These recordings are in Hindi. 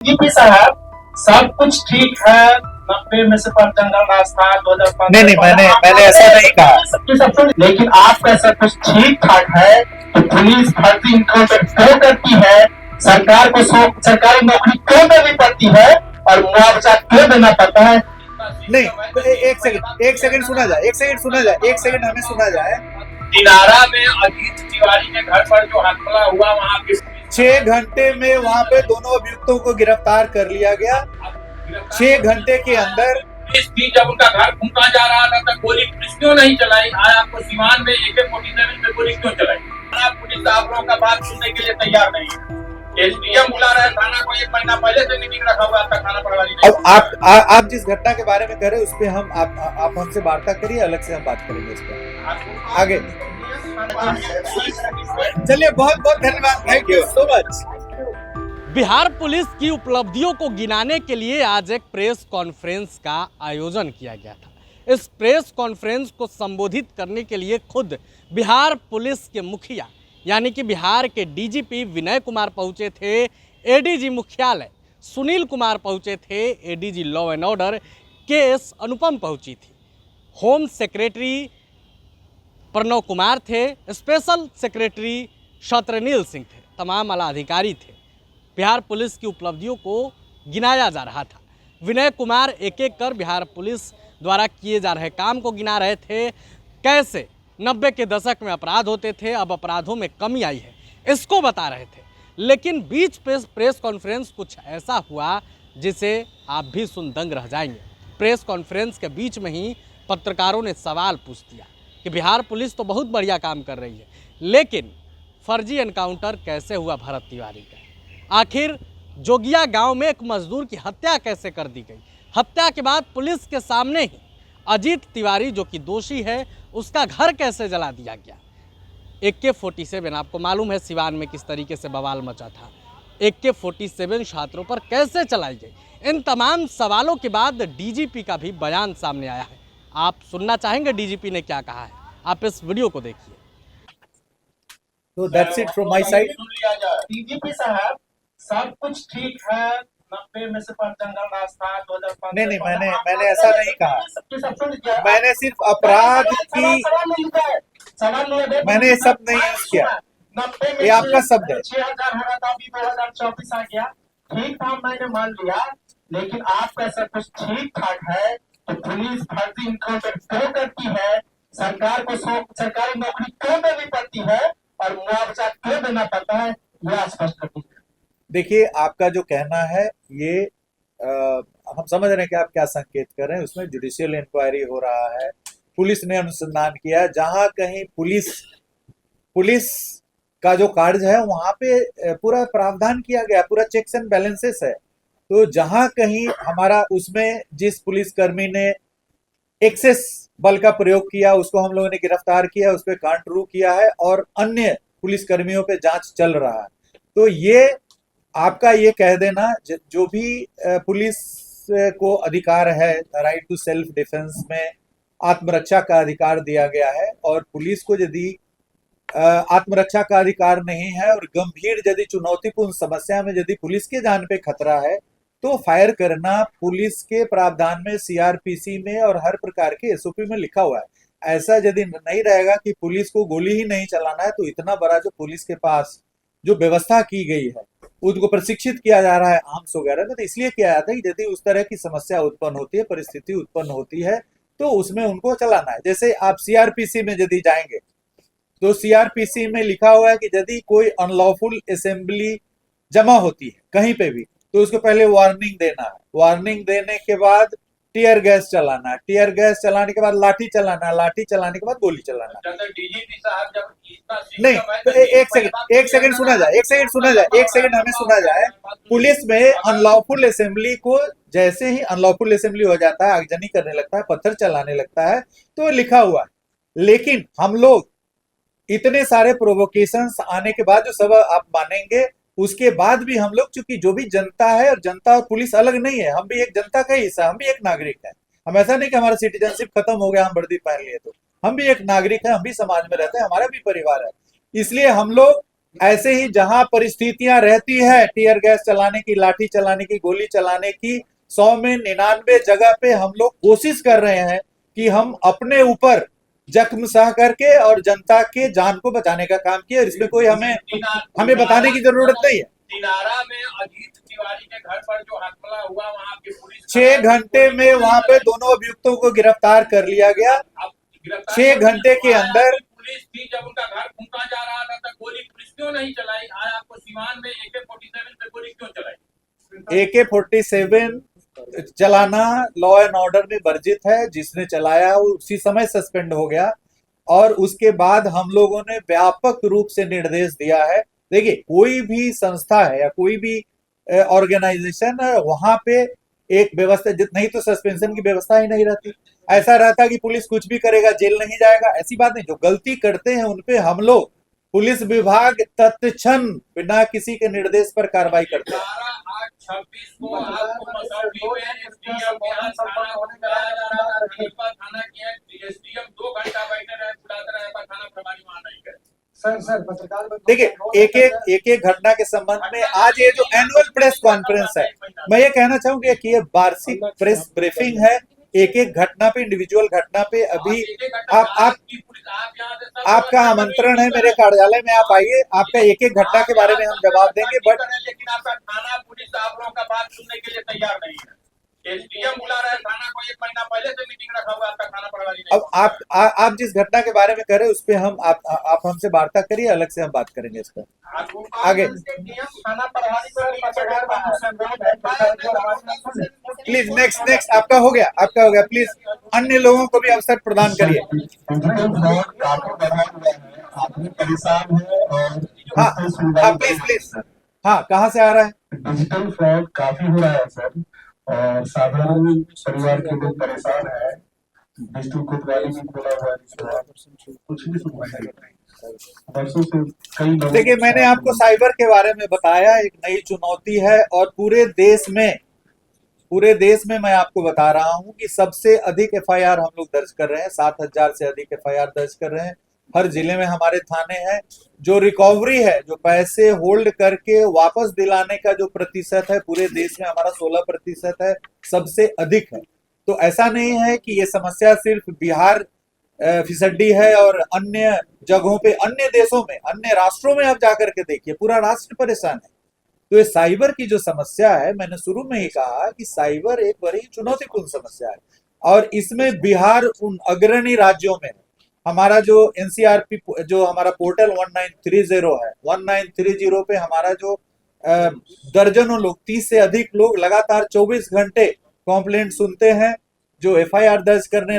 डीजीपी साहब, सब कुछ ठीक है। 90 में से पर जंगल राज था 2005। नहीं, मैंने ऐसा नहीं कहा। लेकिन आपका सब कुछ ठीक ठाक है तो पुलिस भर्ती इनकाउंटर क्यों करती है? सरकार को सरकारी नौकरी क्यों देनी पड़ती है और मुआवजा क्यों देना पड़ता है? नहीं, एक सेकंड सुना जाए, एक सेकंड हमें सुना जाए। दिनारा में अजीत तिवारी के घर पर जो हमला हुआ, वहाँ 6 घंटे में वहां पे दोनों अभियुक्तों को गिरफ्तार कर लिया गया। 6 घंटे के अंदर पुलिस थी, जब उनका घर घूमता जा रहा था तब गोली पुलिस क्यों नहीं चलाई? आज आपको सीवान में AK-47 में गोली क्यों चलाई? पुलिस आप लोगों का बात सुनने के लिए तैयार नहीं है। एसडीएम बुला रहा है थाना को, 1 महीना पहले से मीटिंग रखा हुआ था थाना प्रभारी ने। अब आप जिस घटना के बारे में कह रहे हैं उस पे हम आप हमसे वार्ता करिए, अलग से हम बात करेंगे इस पर आगे। चलिए, बहुत बहुत धन्यवाद, thank you so much. Bihar police की उपलब्धियों को गिनाने के लिए आज एक प्रेस कॉन्फ्रेंस का आयोजन किया गया था। इस प्रेस कॉन्फ्रेंस को संबोधित करने के लिए खुद बिहार पुलिस के मुखिया यानी कि बिहार के डीजीपी विनय कुमार पहुंचे थे, एडीजी मुख्यालय सुनील कुमार पहुंचे थे, ADG law and order KS अनुपम पहुंची थी, होम सेक्रेटरी प्रणव कुमार थे, स्पेशल सेक्रेटरी शत्रनील सिंह थे, तमाम आला अधिकारी थे। बिहार पुलिस की उपलब्धियों को गिनाया जा रहा था। विनय कुमार एक एक कर बिहार पुलिस द्वारा किए जा रहे काम को गिना रहे थे। कैसे 90 के दशक में अपराध होते थे, अब अपराधों में कमी आई है, इसको बता रहे थे। लेकिन बीच प्रेस कॉन्फ्रेंस कुछ ऐसा हुआ जिसे आप भी सुन दंग रह जाएंगे। प्रेस कॉन्फ्रेंस के बीच में ही पत्रकारों ने सवाल पूछ दिया कि बिहार पुलिस तो बहुत बढ़िया काम कर रही है, लेकिन फर्जी एनकाउंटर कैसे हुआ भरत तिवारी का? आखिर जोगिया गांव में एक मजदूर की हत्या कैसे कर दी गई? हत्या के बाद पुलिस के सामने ही अजीत तिवारी जो कि दोषी है उसका घर कैसे जला दिया गया? AK-47 आपको मालूम है सिवान में किस तरीके से बवाल मचा था, AK-47 छात्रों पर कैसे चलाई गई? इन तमाम सवालों के बाद डीजीपी का भी बयान सामने आया है। आप सुनना चाहेंगे डीजीपी ने क्या कहा है? आप इस वीडियो को देखिए। तो that's it from my side. DGP साहब, सब कुछ ठीक है। 90 में से पर जंगल राज था 2005। नहीं, मैंने ऐसा नहीं कहा। मैंने सिर्फ अपराध की मैंने शब्द नहीं यूज किया। ये आपका शब्द है। 6000 हो रहा था, अभी 2024 आ गया। ठीक था, मैंने मान लिया, लेकिन आपका सब कुछ ठीक ठाक है तो पुलिस भर्ती इनकाउंटर क्यों करती है? सरकार को सरकारी नौकरी क्यों देनी पड़ती है और मुआवजा क्यों देना पड़ता है? यह स्पष्ट कर दीजिए। देखिए, आपका जो कहना है ये हम समझ रहे हैं कि आप क्या संकेत कर रहे हैं। उसमें जुडिशियल इंक्वायरी हो रहा है, पुलिस ने अनुसंधान किया, जहां कहीं पुलिस का जो कार्य है वहां पे पूरा प्रावधान किया गया, पूरा चेक्स एंड बैलेंसेस है। तो जहां कहीं हमारा उसमें जिस पुलिसकर्मी ने एक्सेस बल का प्रयोग किया उसको हम लोगों ने गिरफ्तार किया, उस पर कांटरू किया है और अन्य पुलिसकर्मियों पे जांच चल रहा है। तो ये आपका ये कह देना, जो भी पुलिस को अधिकार है राइट टू सेल्फ डिफेंस में आत्मरक्षा का अधिकार दिया गया है, और पुलिस को यदि आत्मरक्षा का अधिकार नहीं है और गंभीर यदि चुनौतीपूर्ण समस्या में यदि पुलिस के जान पे खतरा है तो फायर करना पुलिस के प्रावधान में, CRPC में और हर प्रकार के SOP में लिखा हुआ है। ऐसा यदि नहीं रहेगा कि पुलिस को गोली ही नहीं चलाना है, तो इतना बड़ा जो पुलिस के पास जो व्यवस्था की गई है, उनको प्रशिक्षित किया जा रहा है आर्म्स वगैरह में, तो इसलिए किया जाता है कि यदि उस तरह की समस्या उत्पन्न होती है, परिस्थिति उत्पन्न होती है, तो उसमें उनको चलाना है। जैसे आप CRPC में यदि जाएंगे तो CRPC में लिखा हुआ है कि यदि कोई अनलॉफुल असेंबली जमा होती है कहीं पे भी तो उसको पहले वार्निंग देना है, वार्निंग देने के बाद टीयर गैस चलाना है, टीयर गैस चलाने के बाद लाठी चलाना है, लाठी चलाने के बाद गोली चलाना है। डीजीपी साहब, जब नहीं, तो एक सेकंड सुना जाए, एक सेकंड हमें सुना जाए। पुलिस में अनलॉफुल असेंबली को जैसे ही अनलॉफुल असेंबली हो जाता है, आगजनी करने लगता है, पत्थर चलाने लगता है, तो लिखा हुआ है। लेकिन हम लोग इतने सारे प्रोवोकेशंस आने के बाद जो सब आप मानेंगे, उसके बाद भी हम लोग, चूंकि जो भी जनता है और जनता और पुलिस अलग नहीं है, हम भी एक जनता का हिस्सा, हम भी एक नागरिक है। हम ऐसा नहीं कि हमारा सिटीजनशिप खत्म हो गया, हम वर्दी पहन लिए, तो हम भी एक नागरिक है, हम भी समाज में रहते हैं, हमारा भी परिवार है। इसलिए हम लोग ऐसे ही जहां परिस्थितियां रहती है टीयर गैस चलाने की, लाठी चलाने की, गोली चलाने की, 100 में 99 जगह पे हम लोग कोशिश कर रहे हैं कि हम अपने ऊपर जख्म सह करके और जनता के जान को बचाने का काम किया। इसमें कोई हमें बताने की जरूरत नहीं है। दिनारा में अजीत तिवारी के घर पर जो हमला हुआ, वहां की पुलिस 6 घंटे में वहां पे दोनों अभियुक्तों को गिरफ्तार कर लिया गया। 6 घंटे के अंदर पुलिस थी, जब उनका घर फूंका जा रहा था तब गोली पुलिस क्यों नहीं चलाई? आज आपको सीवान में AK-47 पे गोली क्यों चलाई? AK-47 चलाना लॉ एंड ऑर्डर में वर्जित है। जिसने चलाया वो उसी समय सस्पेंड हो गया और उसके बाद हम लोगों ने व्यापक रूप से निर्देश दिया है। देखिए, कोई भी संस्था है या कोई भी ऑर्गेनाइजेशन है, वहां पे एक व्यवस्था, नहीं तो सस्पेंशन की व्यवस्था ही नहीं रहती। ऐसा रहता कि पुलिस कुछ भी करेगा, जेल नहीं जाएगा, ऐसी बात नहीं। जो गलती करते हैं उनपे हम लोग पुलिस विभाग तत्क्षण बिना किसी के निर्देश पर कार्रवाई करते हैं। 26 को आपको मसौढ़ी में एसडीएम के यहाँ थाना बुलाया जा रहा था। खलीफा थाना के एसडीएम 2 घंटा बैठे रहे, बुलाते रहे पर थाना प्रभारी वहां नहीं गए। सर पत्रकार देखिए, एक घटना के संबंध में आज ये जो एनुअल प्रेस कॉन्फ्रेंस है, मैं ये कहना चाहूंगा कि ये वार्षिक प्रेस ब्रीफिंग है। एक घटना पे, इंडिविजुअल घटना पे अभी आपका आमंत्रण है मेरे कार्यालय में, आप आइए, आपका एक घटना के बारे में हम जवाब देंगे। बट लेकिन आपका थाना पुलिस आप लोगों का बात सुनने के लिए तैयार नहीं है। एसडीएम बुला रहा है थाना को, 1 महीना पहले से मीटिंग रखा हुआ, आपका थाना प्रभारी नहीं। अब आप जिस घटना के बारे में कह रहे हैं उस पे हम आप हमसे वार्ता करिए, अलग से हम बात करेंगे इस पर आगे। थाना प्रभारी प्लीज नेक्स्ट आपका हो गया। प्लीज अन्य लोगों को भी अवसर प्रदान करिए। परेशान है और हाँ प्लीज हाँ, कहाँ से आ रहा है? डिजिटल फ्रॉड काफी हो रहा है सर, और साधारण परिवार के लोग परेशान है। डिजिटल कोतवाली भी बोला हुआ है, कुछ भी सुनवाई नहीं, वर्षों से कई लोग। देखिए, मैंने आपको साइबर के बारे में बताया, एक नई चुनौती है और पूरे देश में मैं आपको बता रहा हूं कि सबसे अधिक FIR हम लोग दर्ज कर रहे हैं। 7,000 से अधिक FIR दर्ज कर रहे हैं। हर जिले में हमारे थाने हैं। जो रिकवरी है, जो पैसे होल्ड करके वापस दिलाने का जो प्रतिशत है, पूरे देश में हमारा 16% है, सबसे अधिक है। तो ऐसा नहीं है कि ये समस्या सिर्फ बिहार फिसड्डी है और अन्य जगहों पे, अन्य देशों में, अन्य राष्ट्रों में आप जाकर के देखिए, पूरा राष्ट्र परेशान है। तो ये साइबर की जो समस्या है, मैंने शुरू में ही कहा कि साइबर एक बड़ी चुनौतीपूर्ण समस्या है और इसमें बिहार उन अग्रणी राज्यों में है। हमारा जो NCRP जो हमारा पोर्टल 1930 है, 1930 पे हमारा जो दर्जनों लोग, 30 से अधिक लोग लगातार 24 घंटे कंप्लेंट सुनते हैं। जो FIR दर्ज करने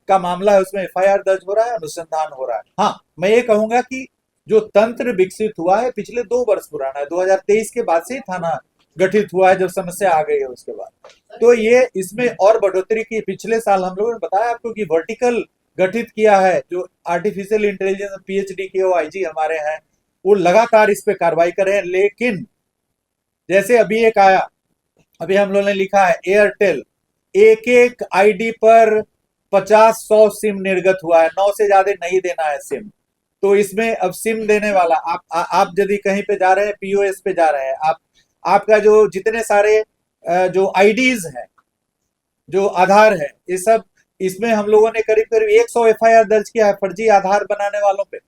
का मामला है उसमें FIR दर्ज हो रहा है, अनुसंधान हो रहा है। हाँ, मैं ये कहूंगा कि जो तंत्र विकसित हुआ है पिछले 2 वर्ष पुराना है, 2023 के बाद से ही थाना गठित हुआ है, जब समस्या आ गई है उसके बाद। तो ये इसमें और बढ़ोतरी की, पिछले साल हम लोगों ने बताया आपको कि वर्टिकल गठित किया है, जो आर्टिफिशियल इंटेलिजेंस PhD के IG हमारे हैं, वो लगातार इस पे कार्रवाई कर रहे हैं। लेकिन जैसे अभी एक आया, अभी हम लोगों ने लिखा है एयरटेल, एक ID पर 50-100 सिम निर्गत हुआ है, 9 से ज्यादा नहीं देना है सिम। तो इसमें अब सिम देने वाला आप यदि कहीं पे जा रहे हैं, POS पे जा रहे हैं, आपका जो जितने सारे जो IDs हैं, जो आधार है, ये सब, इसमें हम लोगों ने करीब 100 FIR दर्ज किया है फर्जी आधार बनाने वालों पे।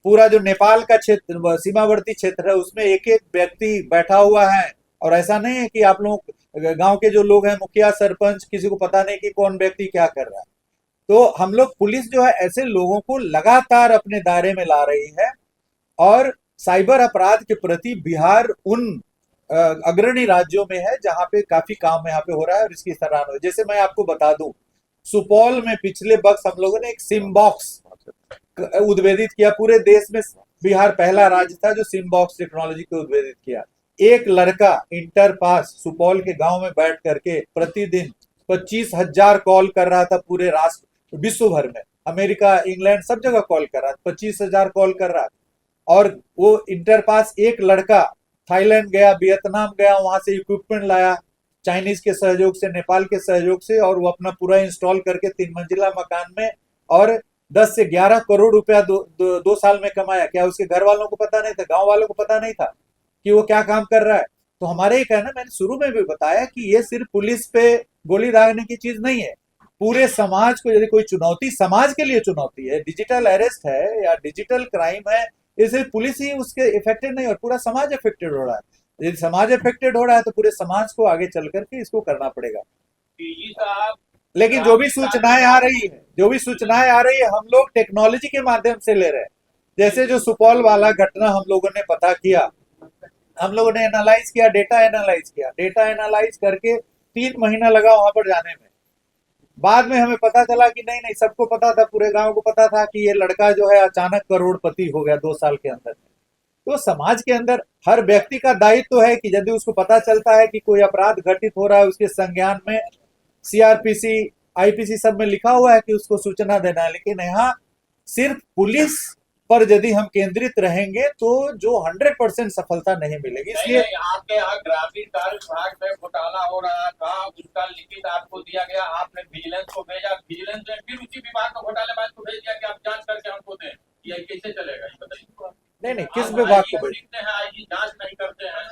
पूरा जो नेपाल का क्षेत्र, सीमावर्ती क्षेत्र है, उसमें एक व्यक्ति बैठा हुआ है और ऐसा नहीं है कि आप लोग गांव के जो लोग हैं, मुखिया, सरपंच, किसी को पता नहीं कि कौन व्यक्ति क्या कर रहा है। तो हम लोग, पुलिस जो है ऐसे लोगों को लगातार अपने दायरे में ला रही है और साइबर अपराध के प्रति बिहार उन अग्रणी राज्यों में है जहां पे काफी काम यहाँ पे हो रहा है और इसकी सराहना हो। जैसे मैं आपको बता दूं, सुपौल में पिछले वक्त हम लोगों ने एक सिम बॉक्स उद्भेदित किया। पूरे देश में बिहार पहला राज्य था जो सिम बॉक्स टेक्नोलॉजी को उद्भेदित किया। एक लड़का इंटर पास सुपौल के गांव में बैठ करके प्रतिदिन 25,000 कॉल कर रहा था, पूरे राष्ट्र, विश्व भर में, अमेरिका, इंग्लैंड, सब जगह कॉल कर रहा था, 25,000 कॉल कर रहा। और वो इंटर पास एक लड़का थाईलैंड गया, वियतनाम गया, वहां से इक्विपमेंट लाया, चाइनीज के सहयोग से, नेपाल के सहयोग से, और वो अपना पूरा इंस्टॉल करके 3 मंजिला मकान में, और 10 से 11 करोड़ रुपया दो साल में कमाया। क्या उसके घर वालों को पता नहीं था, गांव वालों को पता नहीं था कि वो क्या काम कर रहा है? तो हमारे ये कहना, मैंने शुरू में भी बताया कि ये सिर्फ पुलिस पे गोली दागने की चीज नहीं है। पूरे समाज को यदि कोई चुनौती, समाज के लिए चुनौती है, डिजिटल अरेस्ट है या डिजिटल क्राइम है, ये सिर्फ पुलिस ही उसके इफेक्टेड नहीं और पूरा समाज इफेक्टेड हो रहा है। यदि समाज इफेक्टेड हो रहा है तो पूरे समाज को आगे चल करके इसको करना पड़ेगा। डीजी साहब, लेकिन जो भी सूचनाएं आ रही है हम लोग टेक्नोलॉजी के माध्यम से ले रहे हैं। जैसे जो सुपौल वाला घटना हम लोगों ने पता किया, हम लोगों ने एनालाइज किया, डेटा एनालाइज करके 3 महीना लगा वहां पर जाने में। बाद में हमें पता चला कि नहीं, सबको पता था, पूरे गांव को पता था कि ये लड़का जो है अचानक करोड़पति हो गया 2 साल के अंदर। तो समाज के अंदर हर व्यक्ति का दायित्व है कि यदि उसको पता चलता है कि कोई अपराध घटित हो रहा है, उसके संज्ञान में सीआरपीसी, आईपीसी सब में लिखा हुआ है कि उसको सूचना देना है। लेकिन यहाँ सिर्फ पुलिस पर यदि हम केंद्रित रहेंगे तो जो 100% सफलता नहीं मिलेगी। इसलिए आपके यहाँ ग्रामीण कार्य विभाग में घोटाला हो रहा था, उसका लिखित आपको दिया गया, आपने विजिलेंस को भेजा, विजिलेंस ने फिर उसी विभाग का घोटालेबाज को भेज दिया कि आप जांच करके हमको दें। ये कैसे चलेगा, ये बताइए। नहीं, किस विभाग को भेजते हैं? आईजी जांच नहीं करते हैं।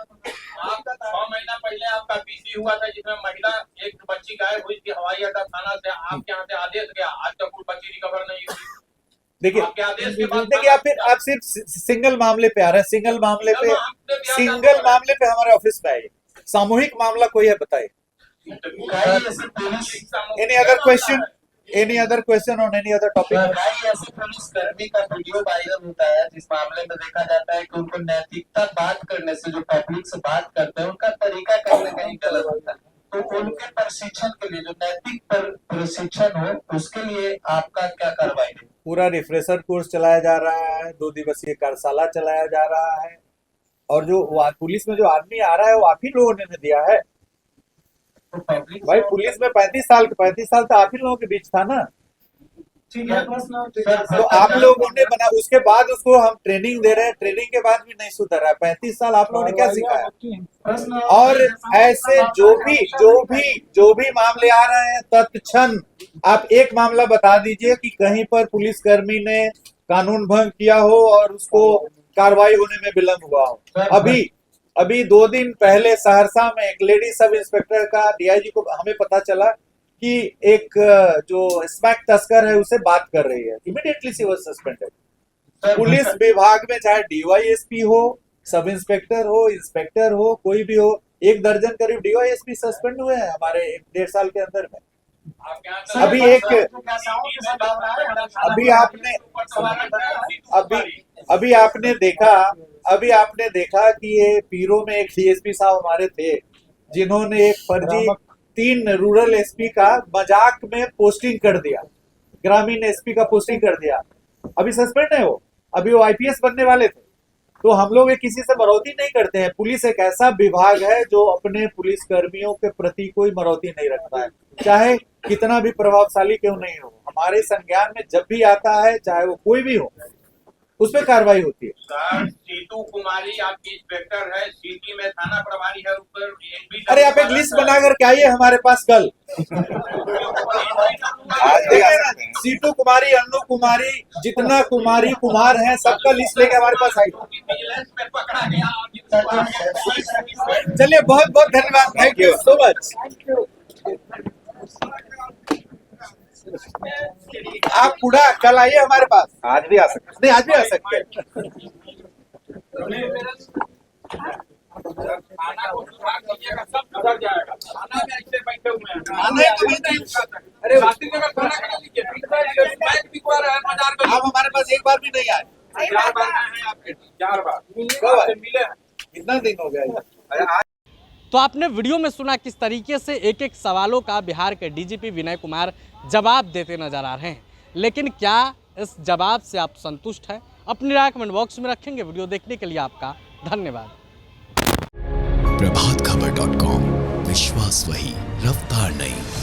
आपका 6 महीना पहले आपका पीसी हुआ था जिसमें महिला एक बच्ची गायब हुई थी हवाई अड्डा थाना से, आपके यहाँ से आदेश गया, आज तक कोई बच्ची रिकवर नहीं हुई। देखिए आप सिर्फ सिंगल मामले पे आ रहे हैं। सिंगल मामले पे हमारे ऑफिस में आइए। सामूहिक मामला कोई है, बताइए। Any other question on any other topic? ऐसे पुलिस कर्मी का वीडियो वायरल होता है जिस मामले में देखा जाता है कि उनको नैतिकता बात करने से, जो पब्लिक से बात करते हैं, उनका तरीका कहीं न कहीं गलत होता है। तो उनके प्रशिक्षण के लिए, जो नैतिक प्रशिक्षण हो, उसके लिए आपका क्या कार्रवाई है? पूरा रिफ्रेशर कोर्स चलाया जा रहा है, 2 दिवसीय कार्यशाला चलाया जा रहा है। और जो पुलिस में जो आदमी आ रहा है वो आप ही लोगों ने दिया है। तो पब्लिक भाई पुलिस में 35 साल तो आप ही लोगों के बीच था ना। तो आप लोगों ने बना, उसके बाद उसको हम ट्रेनिंग दे रहे हैं, ट्रेनिंग के बाद भी नहीं सुधर रहा है। 35 साल आप लोगों ने क्या सिखाया? और ऐसे जो भी मामले आ रहे हैं, तत्क्षण आप एक मामला बता दीजिए कि कहीं पर पुलिसकर्मी ने कानून भंग किया हो और उसको कार्रवाई होने में विलंब हुआ हो। अभी 2 दिन पहले सहरसा में एक लेडी सब इंस्पेक्टर का, डीआईजी को हमें पता चला कि एक जो स्मैक तस्कर है उसे बात कर रही है। Immediately she was suspended. Police विभाग में चाहे डीवाईएसपी हो, सब इंस्पेक्टर हो, इंस्पेक्टर हो, कोई भी हो, 1 दर्जन करीब डीवाईएसपी सस्पेंड हुए हैं हमारे 1.5 साल के अंदर में। अभी आपने देखा कि ये पीरो में एक डीएसपी साहब हमारे थे जिन्होंने एक फर्जी 3 रूरल एसपी का मजाक में पोस्टिंग कर दिया, ग्रामीण एसपी का पोस्टिंग कर दिया। अभी सस्पेंड है वो, अभी वो आईपीएस बनने वाले थे। तो हम लोग किसी से मरौती नहीं करते हैं। पुलिस एक ऐसा विभाग है जो अपने पुलिस कर्मियों के प्रति कोई मरौती नहीं रखता है, चाहे कितना भी प्रभावशाली क्यों नहीं हो। हमारे संज्ञान में जब भी आता है, चाहे वो कोई भी हो, उस पर कार्रवाई होती है। सर, सीतू कुमारी आपकी इंस्पेक्टर है, सिटी में थाना प्रभारी है, ऊपर अरे आप एक लिस्ट बना करके आइए हमारे पास कल। सीतू कुमारी, अन्नू कुमारी, जितना कुमारी कुमार हैं, सबका लिस्ट लेके हमारे पास आइए। पकड़ा गया। चलिए, बहुत बहुत धन्यवाद, थैंक यू सो मच। आप पूरा कल आइए हमारे पास। आज भी आ सकते? नहीं, आज भी आ सकते हैं। थाना को सुधार कीजिएगा, सब सुधर जाएगा। थाना में ऐसे बैठे हुए हैं। अरे बाकी जगह थाना करा लीजिए। आप हमारे पास एक बार भी नहीं आए। 4 बार हैं आपके, 4 बार मिले। कितना दिन हो गया? तो आपने वीडियो में सुना किस तरीके से एक एक सवालों का बिहार के डीजीपी विनय कुमार जवाब देते नजर आ रहे हैं। लेकिन क्या इस जवाब से आप संतुष्ट हैं? अपनी राय कमेंट बॉक्स में रखेंगे। वीडियो देखने के लिए आपका धन्यवाद। प्रभातखबर.com, विश्वास वही, रफ्तार नहीं।